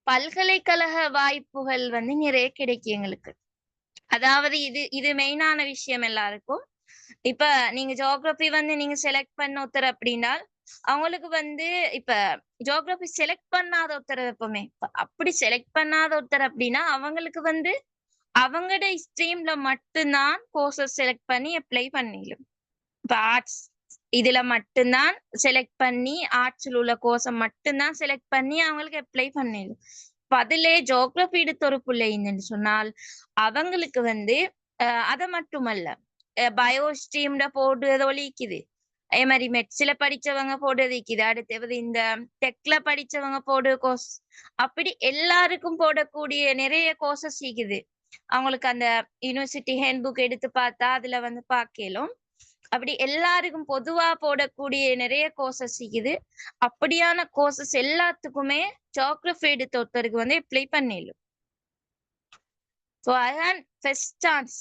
பல்கலைக்கழக வாய்ப்புகள் வந்து நிறைய கிடைக்கும் எங்களுக்கு. அதாவது இது மெயினான விஷயம் எல்லாருக்கும். இப்ப நீங்க ஜியோகிராபி வந்து நீங்க செலக்ட் பண்ண ஒருத்தர் அப்படின்னா அவங்களுக்கு வந்து இப்ப ஜியோகிராபி செலக்ட் பண்ணாத ஒருத்தர் எப்பவுமே அப்படி செலக்ட் பண்ணாத ஒருத்தர் அப்படின்னா அவங்களுக்கு வந்து அவங்களோட ஸ்ட்ரீம்ல மட்டும்தான் கோர்சஸ் செலக்ட் பண்ணி அப்ளை பண்ணிடும். இப்ப ஆர்ட்ஸ் இதுல மட்டும்தான் செலக்ட் பண்ணி ஆர்ட்ஸ்ல உள்ள கோர்ஸை மட்டும்தான் செலக்ட் பண்ணி அவங்களுக்கு அப்ளை பண்ணிடும். இப்ப அதுல ஜியோகிராபி எடுத்த ஒரு பிள்ளைன்னு சொன்னால் அவங்களுக்கு வந்து அதை மட்டுமல்ல பயோ ஸ்ட்ரீம்ல போடுறது ஒழிக்குது, அதே மாதிரி மெட்ஸ்ல படிச்சவங்க போடுறது இருக்குது, அடுத்தது இந்த டெக்ல படிச்சவங்க போடுற கோர்ஸ், அப்படி எல்லாருக்கும் போடக்கூடிய நிறைய கோர்சஸ் இருக்குது. அவங்களுக்கு அந்த யூனிவர்சிட்டி ஹேண்ட் புக் எடுத்து பார்த்தா அதுல வந்து பார்க்கலும் அப்படி எல்லாருக்கும் பொதுவா போடக்கூடிய நிறைய கோர்சஸ் இருக்குது. அப்படியான கோர்சஸ் எல்லாத்துக்குமே ஜியோகிராபி எடுத்த ஒருத்தருக்கு வந்து அப்ளை பண்ணிடலாம். ஸோ அதான் ஃபர்ஸ்ட் சான்ஸ்.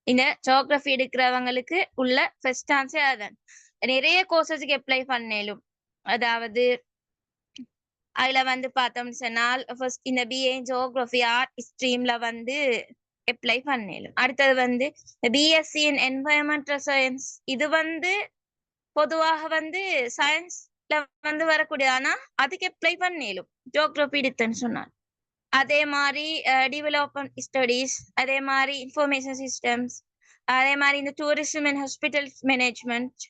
இந்த ஜியோகிராபி எடுக்கிறவங்களுக்கு உள்ள ஃபர்ஸ்ட் சான்ஸே அதான். நிறைய கோர்சஸுக்கு அப்ளை பண்ணலும். அதாவது அதுல வந்து பார்த்தோம்னு சொன்னால் ஃபர்ஸ்ட் இந்த பிஏ ஜியோகிராபி ஆர்ட் ஸ்ட்ரீம்ல வந்து அப்ளை பண்ணலும். அடுத்தது வந்து பிஎஸ்சி இன் என்வயர்மெண்டல் சயின்ஸ், இது வந்து பொதுவாக வந்து சயின்ஸ்ல வந்து வரக்கூடிய, ஆனா அதுக்கு அப்ளை பண்ணலும் ஜியோகிராபி எடுத்துன்னு சொன்னார். அதே மாதிரி டெவலப்மெண்ட் ஸ்டடீஸ், அதே மாதிரி இன்ஃபர்மேஷன் சிஸ்டம்ஸ், அதே மாதிரி இந்த டூரிசம் அண்ட் ஹாஸ்பிட்டல் மேனேஜ்மெண்ட்,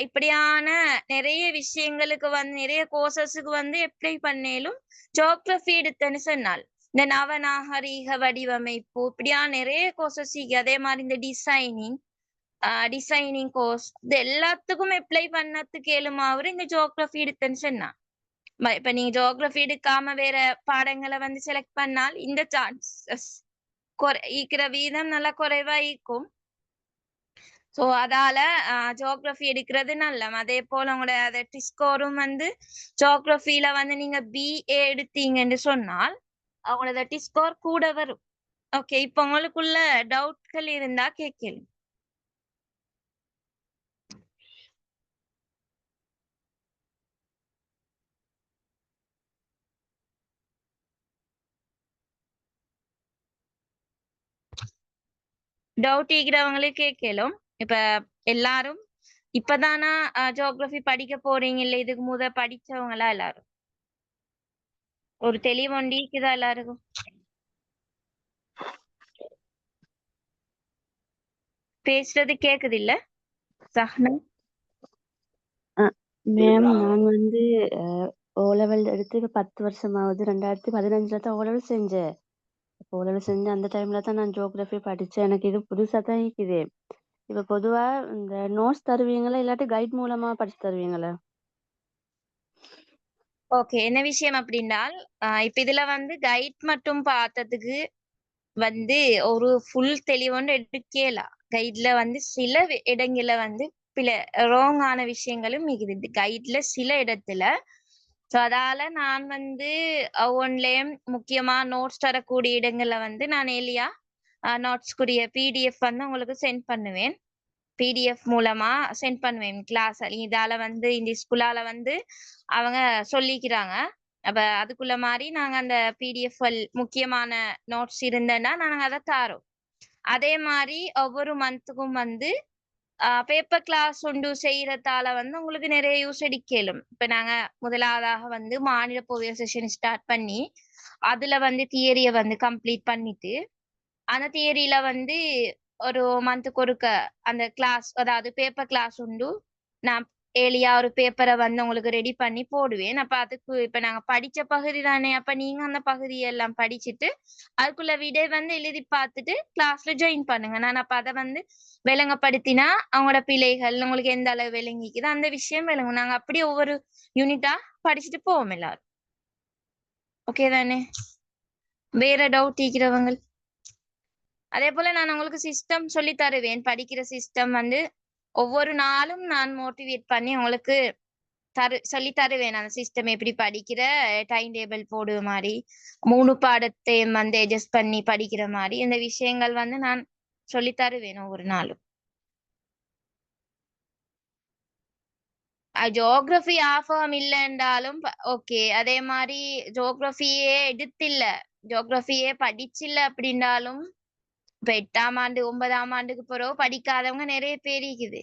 இப்படியான நிறைய விஷயங்களுக்கு வந்து நிறைய கோர்சஸுக்கு வந்து அப்ளை பண்ணலும் ஜியோகிராபி எடுத்துன்னு சொன்னால். இந்த நவநாகரீக வடிவமைப்பு இப்படியான நிறைய கோர்சஸ். அதே மாதிரி இந்த டிசைனிங் கோர்ஸ், இது எல்லாத்துக்கும் அப்ளை பண்ணதுக்கு ஏழுமாவது இந்த ஜியோகிராபி எடுத்துன்னு சொன்னா. இப்ப நீங்க ஜியோகிராபி எடுக்காம வேற பாடங்களை வந்து செலக்ட் பண்ணால் இந்த சான்சஸ் இருக்கிற வீதம் நல்லா குறைவா இருக்கும். ஸோ அதால ஜியோகிராபி எடுக்கிறது நல்ல. அதே போல உங்களோட ஸ்கோரும் வந்து ஜியோகிராபில வந்து நீங்க பிஏ எடுத்தீங்கன்னு சொன்னால் அவங்களோட ஸ்கோர் கூட வரும். ஓகே, இப்ப உங்களுக்குள்ள டவுட்கள் இருந்தா கேட்கலாம். டவுட் இருக்கிறவங்களே கேட்கலும். இப்ப எல்லாரும் இப்பதானா ஜியோகிராபி படிக்க போறீங்க இல்ல, இதுக்கு முத படிச்சவங்களா எல்லாரும் ஒரு தெளிவு ஒண்டி இருக்குதா எல்லாருக்கும்? பேசுறது கேக்குது இல்ல சஹ்னா? மேம் நான் வந்து ஓலெவல் எடுத்து 10 வருஷமாவது. 2015 தான் ஓலெவல் செஞ்சேன். ஓலெவல் செஞ்ச அந்த டைம்ல தான் நான் ஜியோகிராஃபி படிச்சேன். எனக்கு இது புதுசா தான் இருக்குது. இப்ப பொதுவா இந்த நோட்ஸ் தருவீங்களா இல்லாட்டி கைட் மூலமா படிச்சு தருவீங்களா? ஓகே, என்ன விஷயம் அப்படின்னால் இப்ப இதுல வந்து கைட் மட்டும் பார்த்ததுக்கு வந்து ஒரு ஃபுல் தெளிவுன்னு எடுக்கலாம். கைட்ல வந்து சில இடங்கள்ல வந்து ராங்கான விஷயங்களும் இருக்குது கைட்ல சில இடத்துல. ஸோ அதால நான் வந்து ஒன்லயும் முக்கியமா நோட்ஸ் தரக்கூடிய இடங்கள்ல வந்து நான் எலியா நோட்ஸ்க்குரிய பிடிஎஃப் வந்து உங்களுக்கு சென்ட் பண்ணுவேன். பிடிஎஃப் மூலமா சென்ட் பண்ணுவேன் கிளாஸ். இதால வந்து இந்த ஸ்கூலால வந்து அவங்க சொல்லிக்கிறாங்க. அப்ப அதுக்குள்ள மாதிரி நாங்க அந்த பிடிஎஃப் முக்கியமான நோட்ஸ் இருந்தேன்னா நாங்க அதை தாரோம். அதே மாதிரி ஒவ்வொரு மந்த்துக்கும் வந்து பேப்பர் கிளாஸ் உண்டு செய்யறதால வந்து உங்களுக்கு நிறைய யூஸ் எடுக்கலும். இப்ப நாங்க முதலாவதாக வந்து மாநில பொதுவியல் செஷன் ஸ்டார்ட் பண்ணி அதுல வந்து தியரிய வந்து கம்ப்ளீட் பண்ணிட்டு அந்த தியரியில வந்து ஒரு மந்த்துக்கு ஒருக்க அந்த கிளாஸ், அதாவது பேப்பர் கிளாஸ் உண்டு. நான் ஏலியா ஒரு பேப்பரை வந்து உங்களுக்கு ரெடி பண்ணி போடுவேன். அப்ப அதுக்கு இப்ப நாங்க படிச்ச பகுதி தானே, அப்ப நீங்க அந்த பகுதியெல்லாம் படிச்சுட்டு அதுக்குள்ள விடை வந்து எழுதி பார்த்துட்டு கிளாஸ்ல ஜாயின் பண்ணுங்க. நான் அப்ப அதை வந்து விளங்கப்படுத்தினா அவங்களோட பிழைகள் உங்களுக்கு எந்த அளவு விளங்கிக்குது அந்த விஷயம் விளங்கும். நாங்க அப்படியே ஒவ்வொரு யூனிட்டா படிச்சுட்டு போவோம் எல்லாரும். ஓகே தானே? வேற டவுட் இருக்கிறவங்க? அதே போல நான் உங்களுக்கு சிஸ்டம் சொல்லி தருவேன். படிக்கிற சிஸ்டம் வந்து ஒவ்வொரு நாளும் நான் மோட்டிவேட் பண்ணி உங்களுக்கு சொல்லி தருவேன். அந்த சிஸ்டம் எப்படி படிக்கிற டைம் டேபிள் போடுற மாதிரி 3 பாடத்தையும் வந்து அட்ஜஸ்ட் பண்ணி படிக்கிற மாதிரி இந்த விஷயங்கள் வந்து நான் சொல்லி தருவேன் ஒவ்வொரு நாளும். ஜியோகிராஃபி ஆஃபம் இல்லைன்றாலும் ஓகே. அதே மாதிரி ஜியோகிராஃபியே எடுத்தில்ல, ஜியோகிராஃபியே படிச்சில்ல அப்படின்றாலும் இப்ப 8ஆம் ஆண்டு 9ஆம் ஆண்டுக்கு பிறகு படிக்காதவங்க நிறைய பேர் இருக்குது.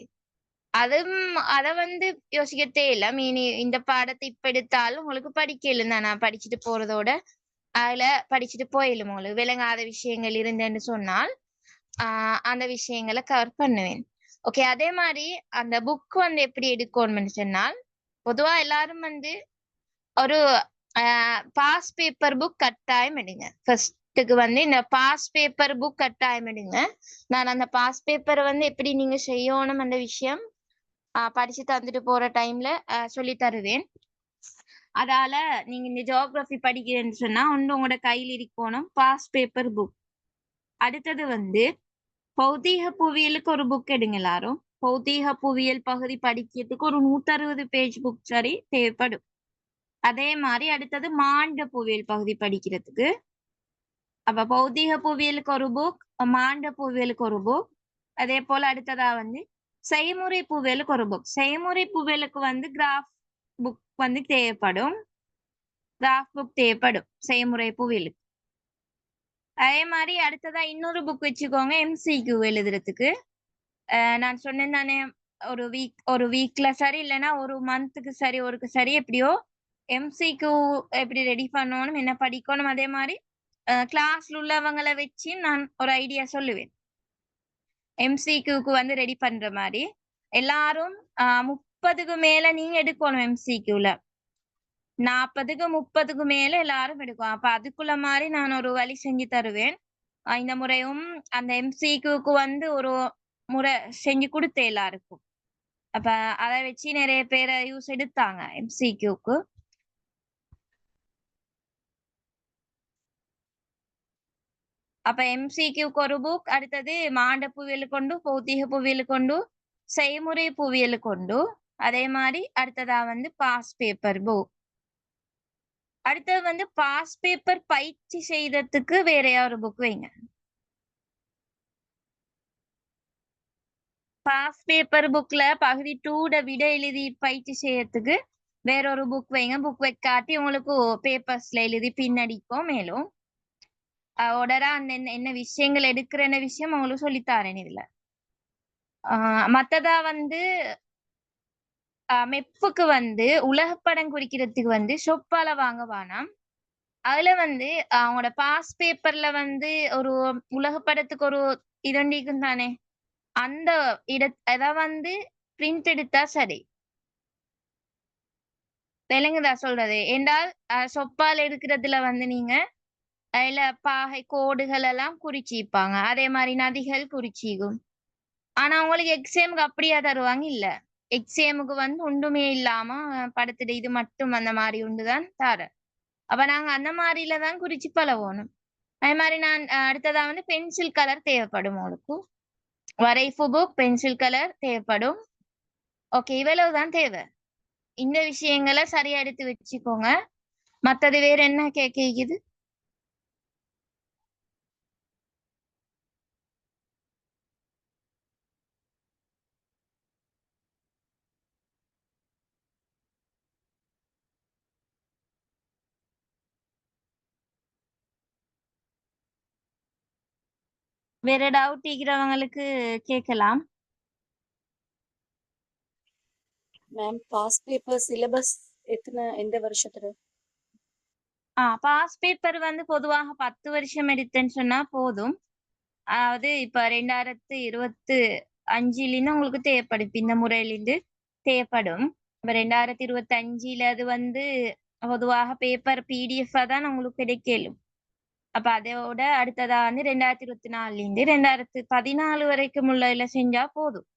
அத வந்து யோசிக்கத்தே இல்ல. மீனி இந்த பாடத்தை இப்ப எடுத்தாலும் உங்களுக்கு படிக்கலும் தான். நான் படிச்சுட்டு போறதோட அதுல படிச்சுட்டு போயிலும் உங்களுக்கு விளங்காத விஷயங்கள் இருந்தேன்னு சொன்னால் அந்த விஷயங்களை கவர் பண்ணுவேன். ஓகே. அதே மாதிரி அந்த புக் வந்து எப்படி எடுக்கணும்னு சொன்னால் பொதுவா எல்லாரும் வந்து ஒரு பாஸ் பேப்பர் புக் கட்டாயம் எடுங்க. ஃபர்ஸ்ட்டுக்கு வந்து இந்த பாஸ் பேப்பர் புக் கட்டாயம் எடுங்க. நான் அந்த பாஸ் பேப்பரை வந்து எப்படி நீங்க செய்யணும் அந்த விஷயம் படிச்சு தந்துட்டு போற டைம்ல சொல்லி தருவேன். அதால நீங்க இந்த ஜியோகிராஃபி படிக்கிறேன்னு சொன்னா ஒன்று உங்களோட கையில் இருக்கணும் பாஸ் பேப்பர் புக். அடுத்தது வந்து பௌதீக புவியியலுக்கு ஒரு புக் எடுங்க எல்லாரும். பௌதீக புவியியல் பகுதி படிக்கிறதுக்கு ஒரு 160 பேஜ் புக் சரி தேவைப்படும். அதே மாதிரி அடுத்தது மாண்ட புவியியல் பகுதி படிக்கிறதுக்கு அப்ப பௌதீக புவியியலுக்கு ஒரு புக், மாண்ட புவியியலுக்கு ஒரு புக். அதே போல அடுத்ததா வந்து செய்முறை புவியலுக்கு ஒரு புக். செய்முறை புவியலுக்கு வந்து கிராஃப் புக் வந்து தேவைப்படும். கிராஃப் புக் தேவைப்படும் செய்முறை புவியலுக்கு. அதே மாதிரி அடுத்ததா இன்னொரு புக் வச்சுக்கோங்க MCQ எழுதுறதுக்கு. நான் சொன்னேன் தானே ஒரு வீக்ல சரி இல்லைன்னா ஒரு மந்த்துக்கு சரி ஒருக்கு சரி எப்படியோ MCQ எப்படி ரெடி பண்ணணும் என்ன படிக்கணும். அதே மாதிரி கிளாஸ்ல உள்ளவங்களை வச்சு நான் ஒரு ஐடியா சொல்லுவேன். MCQக்கு வந்து ரெடி பண்ற மாதிரி எல்லாரும் 30க்கு மேல நீங்க எடுக்கணும். MCQல 40க்கு 30க்கு மேல எல்லாரும் எடுக்கும். அப்ப அதுக்குள்ள மாதிரி நான் ஒரு வழி செஞ்சு தருவேன். இந்த முறையும் அந்த MCQக்கு வந்து ஒரு முறை செஞ்சு கொடுத்தேன் எல்லாருக்கும். அப்ப அதை வச்சு நிறைய பேரை யூஸ் எடுத்தாங்க MCQக்கு. அப்ப MCQக்கு ஒரு புக், அடுத்தது மாண்ட புவியல் கொண்டு, பௌத்திக புவியல் கொண்டு, செய்முறை புவியல் கொண்டு, அதே மாதிரி அடுத்ததா வந்து பாஸ் பேப்பர் புக். அடுத்தது வந்து பாஸ் பேப்பர் பயிற்சி செய்ததுக்கு வேற ஒரு புக் வைங்க. பாஸ் பேப்பர் புக்ல பகுதி 2 விட எழுதி பயிற்சி செய்யறதுக்கு வேற ஒரு புக் வைங்க. புக் வைக்காட்டி உங்களுக்கு பேப்பர்ஸ்ல எழுதி பின்னடிக்கும். மேலும் உடனே அந்த என்ன விஷயங்கள் எடுக்கிற விஷயம் உங்களுக்கு சொல்லித்தாரேன் இதுல. மத்ததா வந்து மெப்புக்கு வந்து உலகப்படம் குறிக்கிறதுக்கு வந்து சொப்பால வாங்க வேணாம். அதுல வந்து அவங்களோட பாஸ் பேப்பர்ல வந்து ஒரு உலகப்படத்துக்கு ஒரு இதண்டிக்கும் தானே அந்த அத வந்து பிரிண்ட் எடுத்தா சரி. தெலுங்குதா சொல்றது என்றால் சொப்பால் எடுக்கிறதுல வந்து நீங்க அதுல பாகை கோடுகள் எல்லாம் குறிச்சிப்பாங்க. அதே மாதிரி நதிகள் குறிச்சிக்கும். ஆனா உங்களுக்கு எக்ஸாமுக்கு அப்படியா தருவாங்க இல்ல. எக்ஸாமுக்கு வந்து ஒன்றுமே இல்லாம படத்துல இது மட்டும் அந்த மாதிரி ஒன்றுதான் தர. அப்ப நாங்க அந்த மாதிரில தான் குறிச்சு பழகணும். அதே மாதிரி நான் அடுத்ததா வந்து பென்சில் கலர் தேவைப்படும் உங்களுக்கு. வரைப்பு புக், பென்சில் கலர் தேவைப்படும். ஓகே, இவ்வளவுதான் தேவை. இந்த விஷயங்களை சரியா எடுத்து வச்சுக்கோங்க. மத்தது வேற என்ன கேக்குது? வேற டவுட் இருக்கிறவங்களுக்கு கேட்கலாம். மேம் பாஸ் பேப்பர் சிலபஸ் எந்த வருஷத்துல? பாஸ் பேப்பர் வந்து பொதுவாக 10 வருஷம் எடுத்தேன்னு சொன்னா போதும். அதாவது இப்ப 2025 உங்களுக்கு தேவைப்படும். இந்த முறையிலிருந்து தேவைப்படும். இப்ப 2025 அது வந்து பொதுவாக பேப்பர் PDF தான் உங்களுக்கு கிடைக்கலும். அப்ப அதோட அடுத்ததா வந்து 2024 2014 வரைக்கும் உள்ள செஞ்சா போதும்.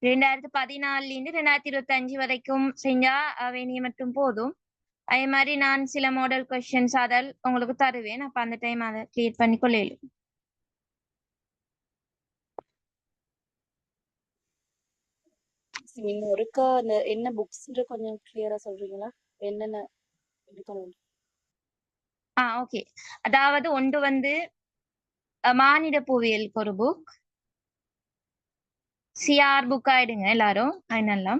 2014 2025 வரைக்கும் செஞ்சா வேணிய மட்டும் போதும். அதே மாதிரி நான் சில மாடல் கொஸ்டின்ஸ் அதில் உங்களுக்கு தருவேன். அப்ப அந்த டைம் அதை கிளியர் பண்ணி கொள்ளையிலும். இன்னும் ஒருக்கா அந்த என்ன புக்ஸ்ன்ற கொஞ்சம் கிளியரா சொல்றீங்களா? என்னென்ன எடுக்கணும்? ஓகே. அதாவது ஒன்று வந்து மானிட புவியியலுக்கு ஒரு புக், சிஆர் புக் ஆயிடுங்க எல்லாரும். அதனால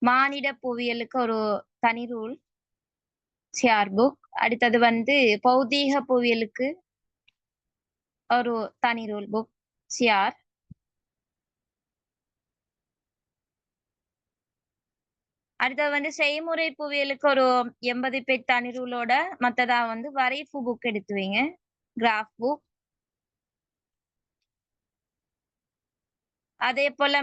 மானிட புவியியலுக்கு ஒரு தனி ரூல் சிஆர் புக். அடுத்தது வந்து பௌதீக புவியியலுக்கு ஒரு தனி ரூல் புக் சிஆர். அடுத்தது வந்து செய்முறை புவியியலுக்கு ஒரு 80 பேஜ் தனி ரூலோட மத்ததா வந்து வரைப்பு புக் எடுத்து வைங்க, கிராஃப் புக். அதே போல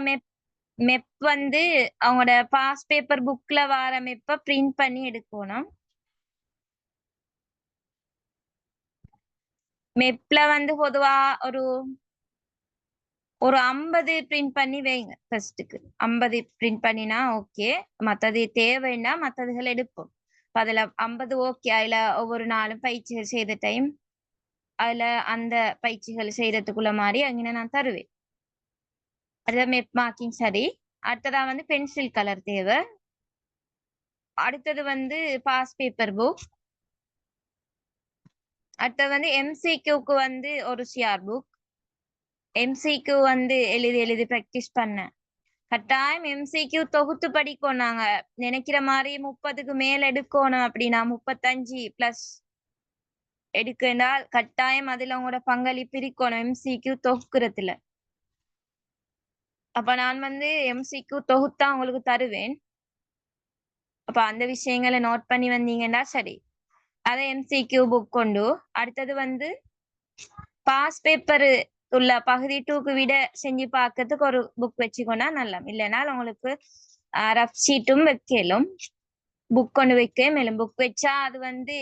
மெப் வந்து அவங்களோட பாஸ் பேப்பர் புக்ல வர மெப்ப பிரிண்ட் பண்ணி எடுக்கணும். மெப்ல வந்து பொதுவா ஒரு 50 பிரிண்ட் பண்ணி வைங்க. ஃபர்ஸ்ட்டுக்கு 50 பிரிண்ட் பண்ணினா ஓகே. மத்தது தேவைன்னா மத்ததுகள் எடுப்போம். அதுல 50 ஓகே. அதுல ஒவ்வொரு நாளும் பயிற்சிகள் செய்த டைம் அதுல அந்த பயிற்சிகள் செய்யறதுக்குள்ள மாதிரி அங்கே நான் தருவேன். அதுல மெப் மார்க்கிங் சரி. அடுத்ததா வந்து பென்சில் கலர் தேவை. அடுத்தது வந்து பாஸ் பேப்பர் புக். அடுத்தது வந்து எம்சிக்யூக்கு வந்து ஒரு சிஆர் புக். எம்சிக்யூ வந்து எழுதி ப்ராக்டிஸ் பண்ண கட்டாயம் எம்சிக்யூ தொகுத்து படிக்கும். நாங்க நினைக்கிற மாதிரி 30க்கு மேல எடுக்கணும் அப்படின்னா 35+ எடுக்கின்றால் கட்டாயம் அதுல உங்களோட பங்களிப்பு இருக்கணும் எம்சிக்யூ தொகுக்கிறதுல. அப்ப நான் வந்து எம்சிக்யூ தொகுத்தா உங்களுக்கு தருவேன். அப்ப அந்த விஷயங்களை நோட் பண்ணி வந்தீங்கன்னா சரி. அதை எம்சிக்யூ புக் கொண்டு அடுத்தது வந்து பாஸ் பேப்பர் உள்ள பகுதி 2க்கு விட செஞ்சு பார்க்கறதுக்கு ஒரு புக் வச்சுக்கோனா நல்லா. இல்லைன்னா உங்களுக்கு ரஃப் ஷீட்டும் வைக்கலும், புக் கொண்டு வைக்க மேலும். புக் வச்சா அது வந்து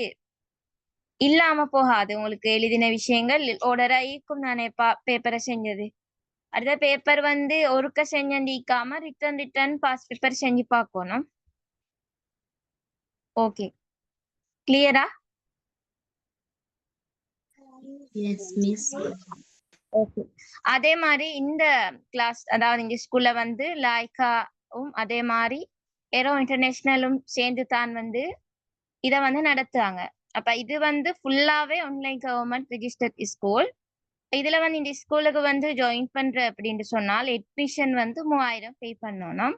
இல்லாம போகாது. உங்களுக்கு எழுதின விஷயங்கள் ஓடரா ஈக்கும் நானே பேப்பரை செஞ்சது. அடுத்த பேப்பர் வந்து ஒருக்க செஞ்சிக்காம ரிட்டர்ன் பாஸ் பேப்பர் செஞ்சு பார்க்கணும். ஓகே, கிளியரா? Yes miss. ஓகே. அதே மாதிரி இந்த கிளாஸ், அதாவது இந்த ஸ்கூல்ல வந்து லாய்க்காவும் அதே மாதிரி ஏரோ இன்டர்நேஷனலும் சேர்ந்து தான் வந்து இத வந்து நடத்துவாங்க. அப்ப இது வந்து ஃபுல்லாவே ஆன்லைன் கவர்மெண்ட் ரெஜிஸ்டர்ட் ஸ்கூல். இதுல வந்து இந்த ஸ்கூலுக்கு வந்து ஜாயின் பண்ற அப்படின்னு சொன்னால் அட்மிஷன் வந்து 3000 பே பண்ணணும்.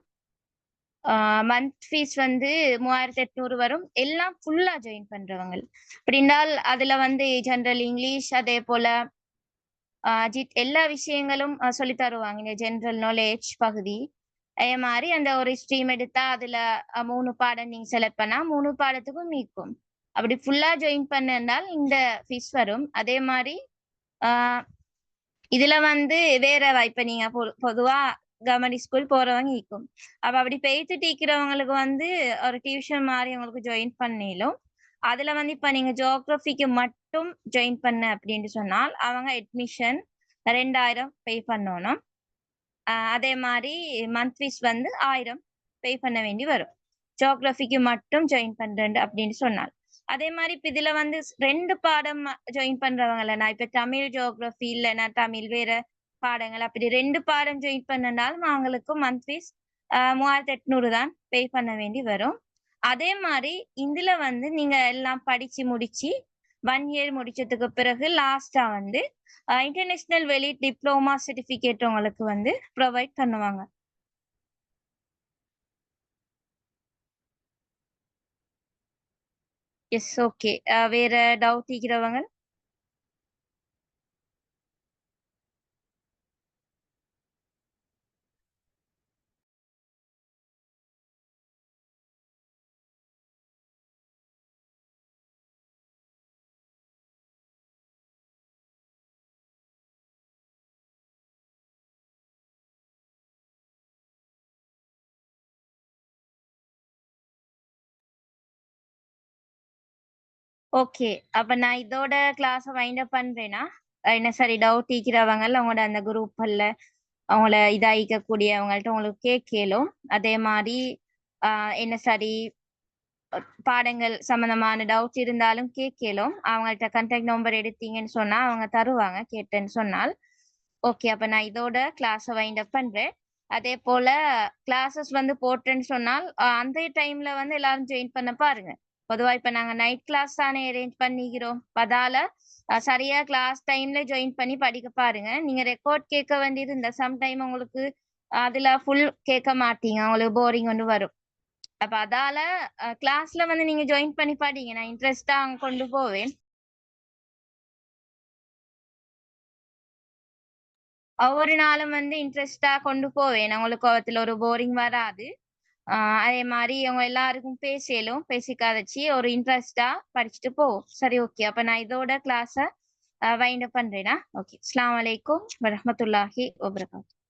மந்த் ஃபீஸ் வந்து 3800 வரும். எல்லாம் ஃபுல்லா ஜாயின் பண்றவங்க அப்படின்னால் அதுல வந்து ஜெனரல் இங்கிலீஷ் அதே போல எல்லா விஷயங்களும் சொல்லி தருவாங்க. இந்த ஜெனரல் நாலேஜ் பகுதி. அதே மாதிரி அந்த ஒரு ஸ்ட்ரீம் எடுத்தா அதுல 3 பாடம் நீங்க செலக்ட் பண்ணா 3 பாடத்துக்கும் நீக்கும். அப்படி ஃபுல்லா ஜாயின் பண்ணால் இந்த ஃபீஸ் வரும். அதே மாதிரி இதுல வந்து வேற வாய்ப்பு நீங்க பொதுவா கவர்மெண்ட் ஸ்கூல் போறவங்க இருக்கும். அப்ப அப்படி போயிட்டு டீக்கிறவங்களுக்கு வந்து ஒரு டியூஷன் மாதிரி உங்களுக்கு ஜாயின் பண்ணிலும் அதுல வந்து இப்ப நீங்க ஜியோகிராபிக்கு மட்டும் ஜாயின் பண்ண அப்படின்னு சொன்னால் அவங்க அட்மிஷன் 2000 பே பண்ணணும். அதே மாதிரி மந்த் ஃபீஸ் வந்து 1000 பே பண்ண வேண்டி வரும் ஜியோகிராபிக்கு மட்டும் ஜாயின் பண்றேன் அப்படின்னு சொன்னால். அதே மாதிரி இப்ப இதுல வந்து 2 பாடம் ஜாயின் பண்றவங்கல்ல, நான் இப்ப தமிழ் ஜியோகிராபி இல்லைன்னா தமிழ் வேற பாடங்கள் அப்படி 2 பாடம் ஜாயின் பண்ணனாலும் அவங்களுக்கு மந்த் ஃபீஸ் 3800 தான் பே பண்ண வேண்டி வரும். அதே மாதிரி இதுல வந்து நீங்க எல்லாம் படிச்சு முடிச்சு 1 இயர் முடிச்சதுக்கு பிறகு லாஸ்டா வந்து இன்டர்நேஷனல் வெளி டிப்ளோமா சர்டிபிகேட் உங்களுக்கு வந்து ப்ரொவைட் பண்ணுவாங்க. Yes, okay. வேற டவுட் இருக்கிறவங்க? ஓகே, அப்ப நான் இதோட கிளாஸ் வைண்ட் அப் பண்றேன்னா என்ன சரி டவுட் இருக்கிறவங்க அவங்களோட அந்த குரூப்ல அவங்கள இதாயிக்கக்கூடிய அவங்கள்ட்ட உங்களுக்கு கேட்கலும். அதே மாதிரி என்ன சரி பாடங்கள் சம்பந்தமான டவுட் இருந்தாலும் கேட்கலும். அவங்கள்ட்ட கான்டாக்ட் நம்பர் எடுத்தீங்கன்னு சொன்னா அவங்க தருவாங்க கேட்டேன்னு சொன்னால். ஓகே, அப்ப நான் இதோட கிளாஸை வைண்ட் அப் பண்றேன். அதே போல கிளாஸஸ் வந்து போட்டேன்னு சொன்னால் அந்த டைம்ல வந்து எல்லாரும் ஜாயின் பண்ண பாருங்க. பொதுவா இப்ப நாங்க நைட் கிளாஸ் தானே அரேஞ்ச் பண்ணிக்கிறோம். அதால சரியா கிளாஸ் டைம்ல ஜாயின் பண்ணி படிக்க பாருங்க. நீங்க ரெக்கார்ட் கேட்க வேண்டியது இந்த சம்டைம் உங்களுக்கு அதுல ஃபுல் கேட்க மாட்டீங்க, உங்களுக்கு போரிங் ஒன்று வரும். அப்ப அதால கிளாஸ்ல வந்து நீங்க ஜாயின் பண்ணி படிங்க. நான் இன்ட்ரெஸ்டா அங்க கொண்டு போவேன். ஒவ்வொரு நாளும் வந்து இன்ட்ரெஸ்டா கொண்டு போவேன். உங்களுக்கு அதுல ஒரு போரிங் வராது. அதே மாதிரி அவங்க எல்லாருக்கும் பேசலும் பேசிக்காதச்சு ஒரு இன்ட்ரெஸ்டா படிச்சுட்டு போவோம். சரி, ஓகே. அப்ப நான் இதோட கிளாஸ வைண்ட் அப் பண்றேனா? ஓகே. அஸ்ஸலாமு அலைக்கும் வரஹ்மத்துல்லாஹி வபரகாத்துஹு.